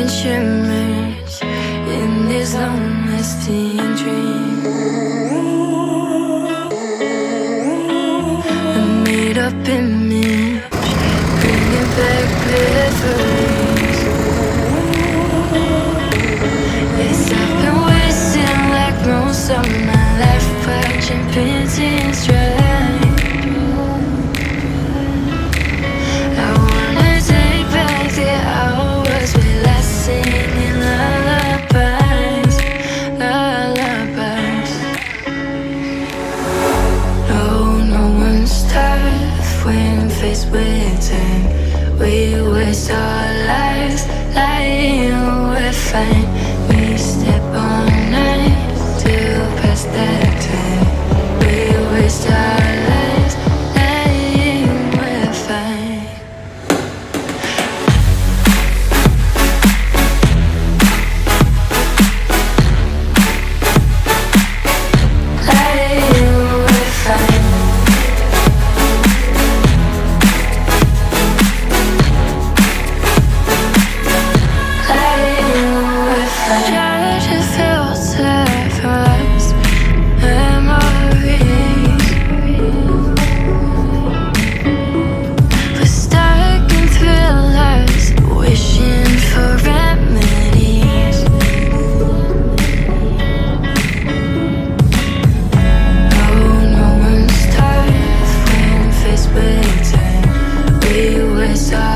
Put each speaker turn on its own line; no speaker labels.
shimmers in these long-lasting dreams. A made-up image, bringing back memories. Yes, I've been wasting like most of my life, watching painting stripes. I wanna take back the hours we last singing lullabies, lullabies. No one's tough when faced with time. We waste our lives lying we're fine. We step on knives to pass that time. We waste our lives lying we're fine. We waste our